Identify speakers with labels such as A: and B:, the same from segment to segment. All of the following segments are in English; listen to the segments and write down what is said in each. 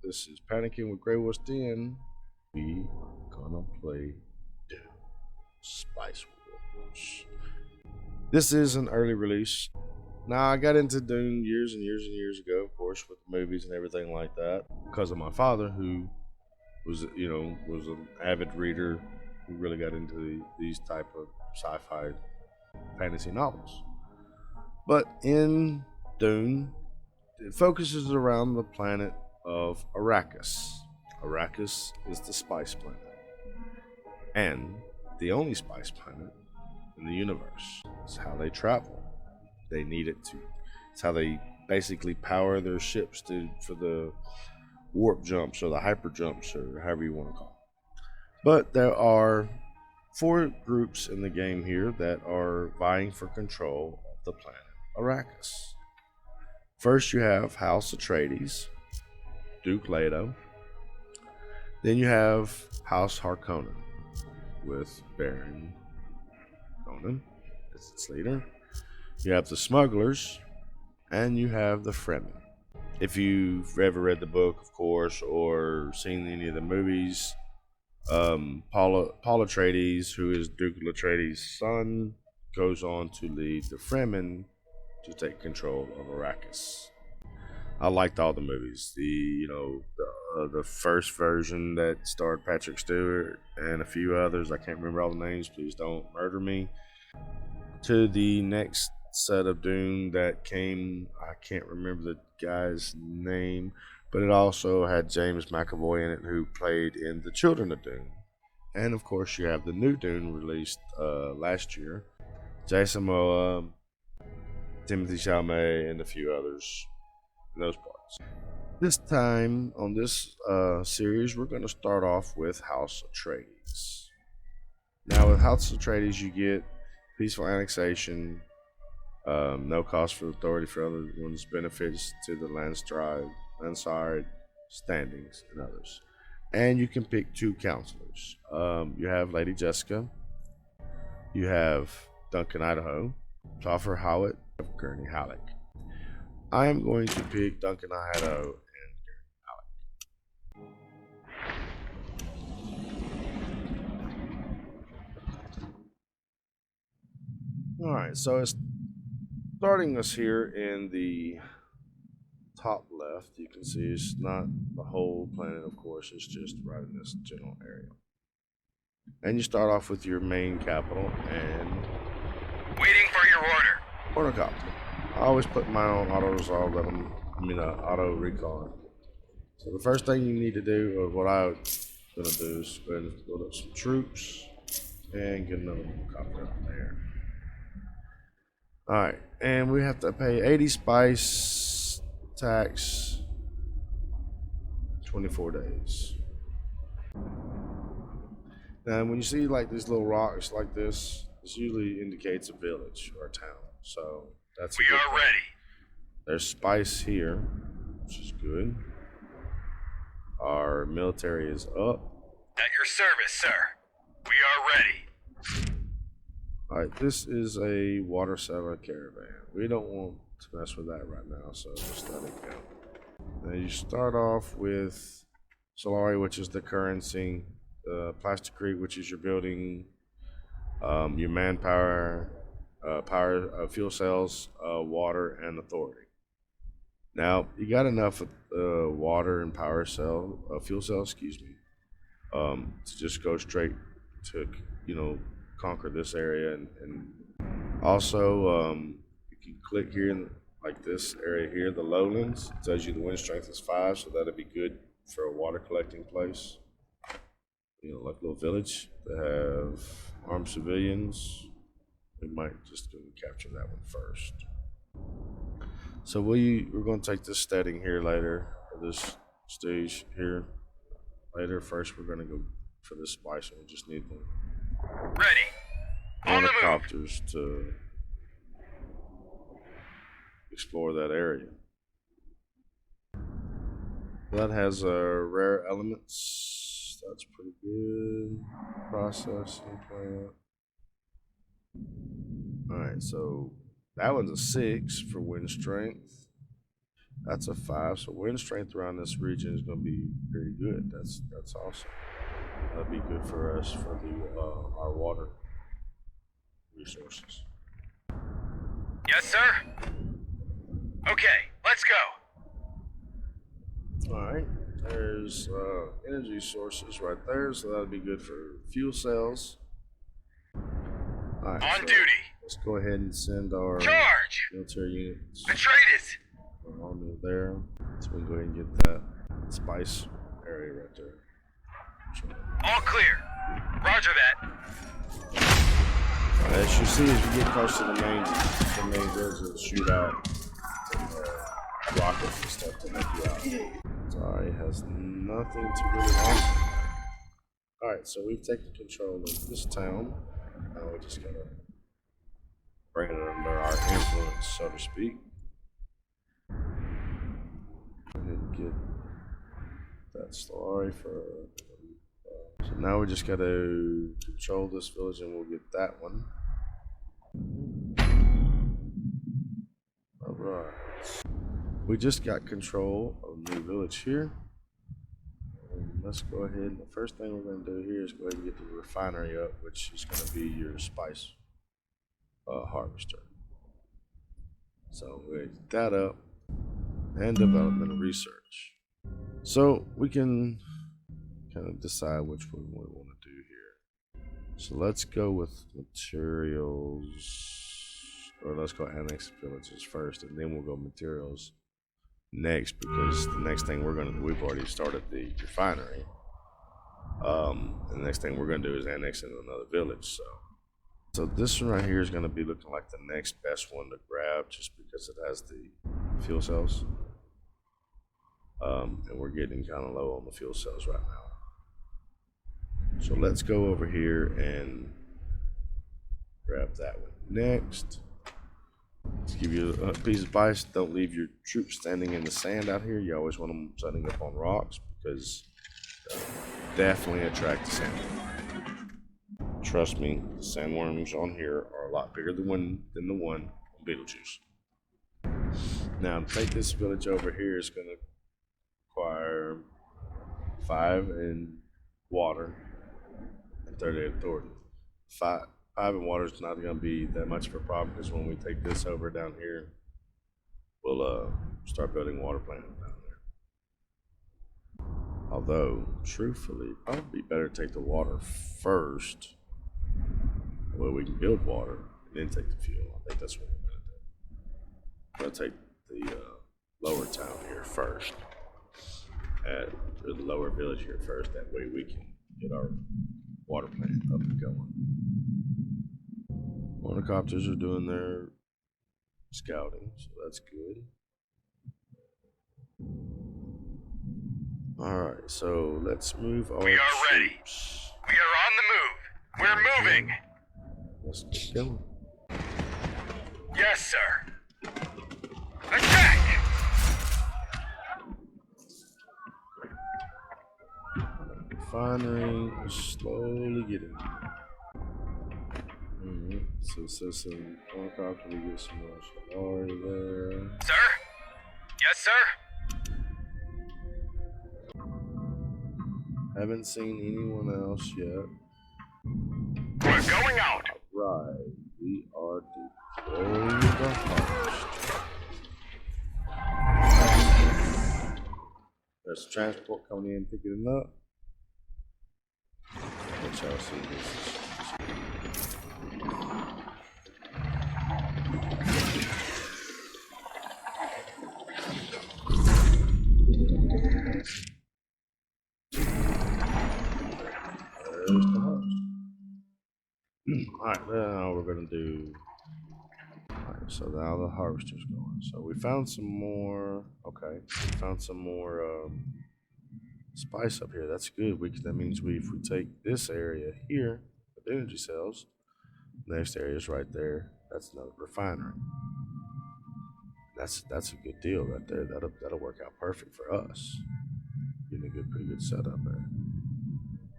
A: This is Panicking with GreyWolf's Den. We gonna play Dune Spice Wars. This is an early release. Now, I got into Dune years and years and years ago, of course, with the movies and everything like that, because of my father, who was an avid reader, who really got into these type of sci-fi fantasy novels. But in Dune, it focuses around the planet of Arrakis. Arrakis is the spice planet, and the only spice planet in the universe. It's how they travel. They need it to. It's how they basically power their ships for the warp jumps or the hyper jumps or however you want to call it. But there are 4 groups in the game here that are vying for control of the planet Arrakis. First, you have House Atreides, Duke Leto. Then you have House Harkonnen with Baron Conan as its leader. You have the Smugglers, and you have the Fremen. If you've ever read the book, of course, or seen any of the movies, Paul Atreides, who is Duke Atreides' son, goes on to lead the Fremen to take control of Arrakis. I liked all the movies. The first version that starred Patrick Stewart and a few others. I can't remember all the names. Please don't murder me. To the next set of Dune that came, I can't remember the guy's name, but it also had James McAvoy in it, who played in The Children of Dune. And of course, you have the new Dune released last year. Jason Momoa, Timothy Chalamet, and a few others in those parts. This time on this series, we're going to start off with House Atreides. Now, with House Atreides, you get peaceful annexation, no cost for authority for other ones, benefits to the landside standings, and others. And you can pick 2 counselors. You have Lady Jessica, you have Duncan Idaho, Topher Howard, and Gurney Halleck. I am going to pick Duncan Idaho and Gurney Halleck. Alright, so it's starting us here in the top left. You can see it's not the whole planet, of course, it's just right in this general area. And you start off with your main capital and
B: waiting for your order.
A: Ornithopter. I always put mine on auto resolve, auto recon. So the first thing you need to do, or what I'm gonna do, is go ahead and build up some troops and get another copter out there. Alright, and we have to pay 80 spice tax, 24 days. Now, when you see like these little rocks like this usually indicates a village or a town. So that's
B: we are ready.
A: There's spice here, which is good. Our military is up.
B: At your service, sir. We are ready.
A: Alright, this is a water settler caravan. We don't want to mess with that right now, so just let it go. Now you start off with Solari, which is the currency, Plastic Creek, which is your building, your manpower, fuel cells, water, and authority. Now you got enough water and fuel cell, to just go straight to conquer this area, and also you can click here in like this area here, the lowlands. It tells you the wind strength is 5, so that'd be good for a water collecting place. Like a little village that have armed civilians. We might just go and capture that one first. So we're going to take this steading here later, or this stage here later. First, we're going to go for this spice, and we just need the helicopters to explore that area. That has rare elements. That's pretty good. Processing plant. Alright, so that one's a 6 for wind strength. That's a 5. So wind strength around this region is going to be pretty good. That's awesome. That'll be good for us for the our water resources.
B: Yes, sir? Okay, let's go.
A: All right. There's energy sources right there, so that'll be good for fuel cells. All right.
B: On duty.
A: Let's go ahead and send our
B: Charge!
A: military units
B: Atreides!
A: on there, so we can go ahead and get that spice area right there.
B: All clear. Roger that.
A: As you see, as you get close to the main village, it'll shoot out rockets and stuff to make you out. Sorry, has nothing to really offer. Alright, so we've taken control of this town. Now we just gotta bring it under our influence, so to speak. And get that Solari for. So now we just gotta control this village and we'll get that one. Alright. We just got control of the new village here. And let's go ahead, and the first thing we're going to do here is go ahead and get the refinery up, which is going to be your spice harvester. So we're going to get that up, and development and research. So we can kind of decide which one we want to do here. So let's go with materials, or let's go annex villages first, and then we'll go materials next, because the next thing we've already started the refinery. The next thing we're gonna do is annex in another village. So this one right here is gonna be looking like the next best one to grab, just because it has the fuel cells. And we're getting kind of low on the fuel cells right now. So let's go over here and grab that one next. Let's give you a piece of advice: don't leave your troops standing in the sand out here. You always want them standing up on rocks, because definitely attract the sandworm. Trust me, the sandworms on here are a lot bigger than the one on Beetlejuice. Now, to take this village over here is going to require 5 in water and 30 authority. 5 in water is not going to be that much of a problem, because when we take this over down here, we'll start building water plants down there. Although, truthfully, probably better to take the water first, where we can build water, and then take the fuel. I think that's what we're going to do. I'm going to take the lower town here first, or the lower village here first. That way we can get our water plant up and going. Quadricopters are doing their scouting, so that's good. Alright, so let's move our
B: We are ready.
A: troops.
B: We are on the move. We're moving.
A: Let's get going.
B: Yes, sir. Attack!
A: Refinery is slowly getting there. So some quadricopter, we get some more Solari there.
B: Sir? Yes, sir?
A: Haven't seen anyone else yet.
B: We're going out.
A: Right, we are deploying the harvest. There's transport coming in, picking it up. Let y'all see this. There's the harvest. Alright, now we're gonna do. Alright, so now the harvester's going. So we found some more. Okay, we found some more spice up here. That's good. That means if we take this area here with energy cells, next area is right there. That's another refinery. That's a good deal right there. That'll work out perfect for us. Getting a pretty good setup there.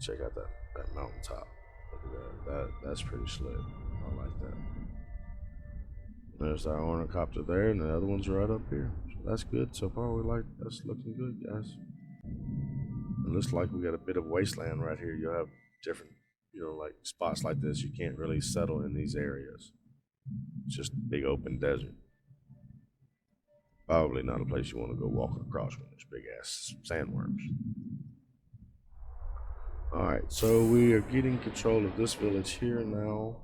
A: Check out that mountaintop. Look at that. That's pretty slick. I like that. There's our ornithopter there, and the other one's right up here. So that's good so far. That's looking good, guys. It looks like we got a bit of wasteland right here. You'll have different, like spots like this. You can't really settle in these areas. It's just big open desert. Probably not a place you want to go walking across when there's big ass sandworms. Alright, so we are getting control of this village here now.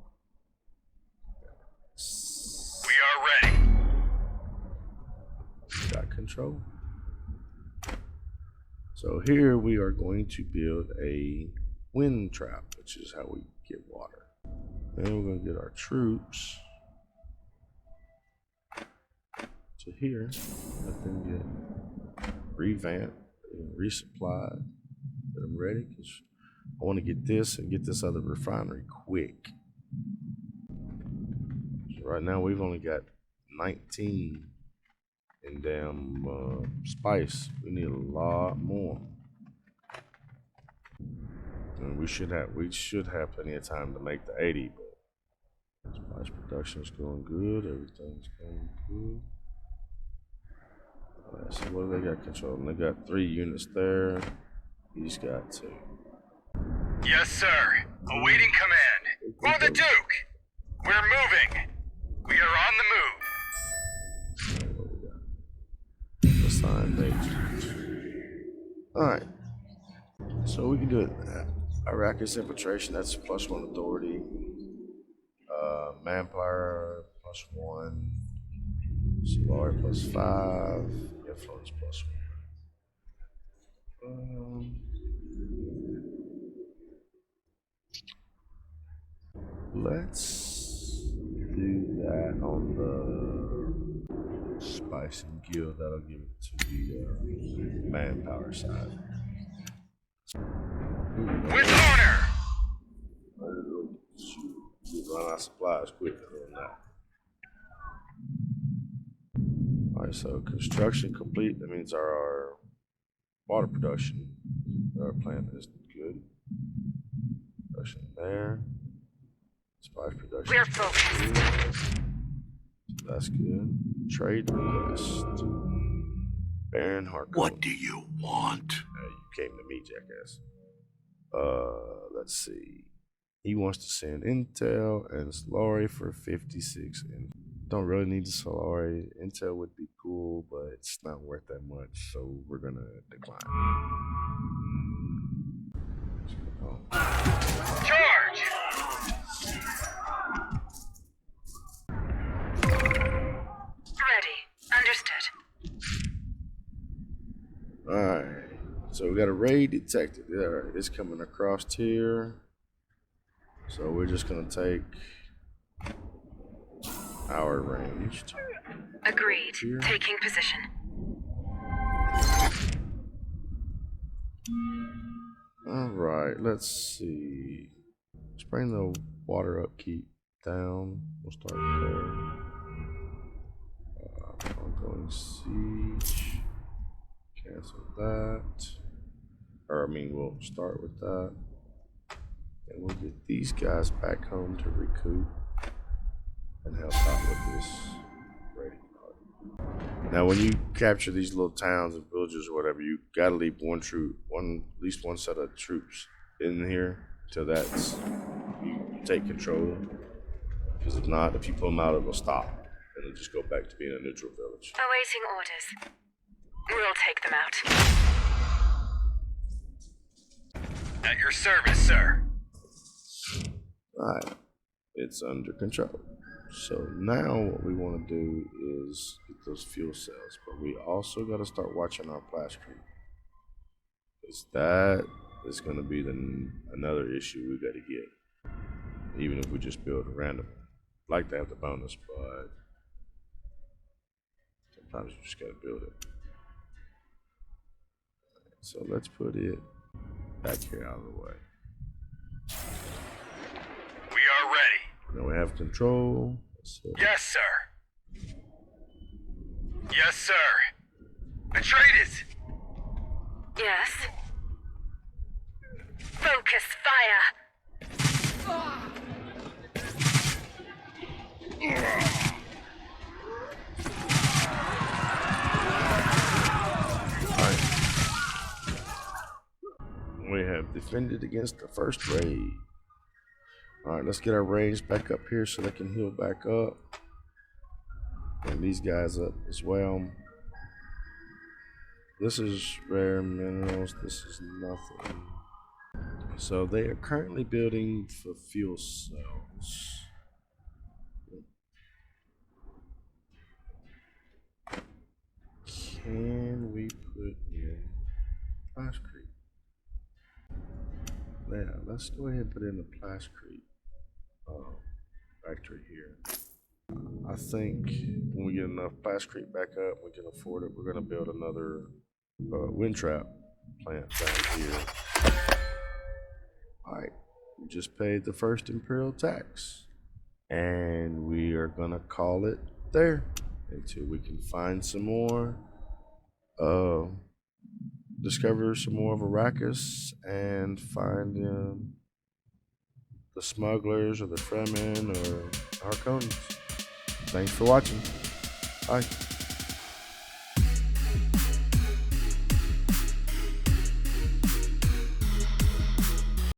B: We are ready.
A: Got control. So here we are going to build a wind trap, which is how we get water. Then we're going to get our troops to here. Let them get revamped and resupplied. Get them ready, because I want to get this and get this other refinery quick. So right now we've only got 19 in damn spice. We need a lot more. And we should have plenty of time to make the 80, but spice production is going good. Everything's going good. Alright, so what do they got controlling? They got 3 units there. He's got 2.
B: Yes, sir. Awaiting command. For the Duke. We're moving. We are on the move.
A: Assigned agent. Alright. So we can do it. Iraqis infiltration, that's +1 authority. Manpower +1. Solari +5. Influence +1. Let's do that on the spice and guild. That'll give it to the manpower side.
B: With honor.
A: Run out of supplies quicker than that. Alright, so construction complete. That means our water production, our plant is good. Production there. Spice production.
C: We're focused.
A: That's good. Trade request. Baron Harkonnen.
D: What do you want?
A: You came to me, jackass. Let's see. He wants to send intel and Solari for 56. And don't really need the Solari. Intel would be cool, but it's not worth that much, so we're gonna decline.
B: Charge.
C: Ready. Understood.
A: Alright. So we got a raid detected. Alright, it's coming across here. So we're just gonna take our ranged.
C: Agreed.
A: Here.
C: Taking position.
A: Alright, let's see. Let's bring the water upkeep down. We'll start there. Ongoing siege. Cancel that. Or, we'll start with that. And we'll get these guys back home to recoup and help out with this raiding party. Now, when you capture these little towns and villages or whatever, you gotta leave at least one set of troops in here till you take control. Because if not, if you pull them out, it will stop and it'll just go back to being a neutral village.
C: Awaiting orders. We'll take them out.
B: At your service, sir.
A: Alright, it's under control. So now what we want to do is get those fuel cells, but we also got to start watching our plastic. Because that is going to be another issue we got to get. Even if we just build a random. I'd like to have the bonus, but sometimes you just got to build it. So let's put it back here out of the way.
B: We are ready.
A: Now we have control.
B: Yes, sir. Yes, sir. Atreides.
C: Yes. Focus fire.
A: have defended against the first raid. Alright, let's get our range back up here so they can heal back up. And these guys up as well. This is rare minerals. This is nothing. So they are currently building for fuel cells. Can we put in plasticrete? Yeah, let's go ahead and put in the plasticrete factory here. I think when we get enough plasticrete back up, we can afford it. We're going to build another wind trap plant down here. Alright, we just paid the first Imperial tax. And we are going to call it there until we can find some more. Discover some more of Arrakis and find the smugglers or the Fremen or Harkonnens. Thanks for watching. Bye.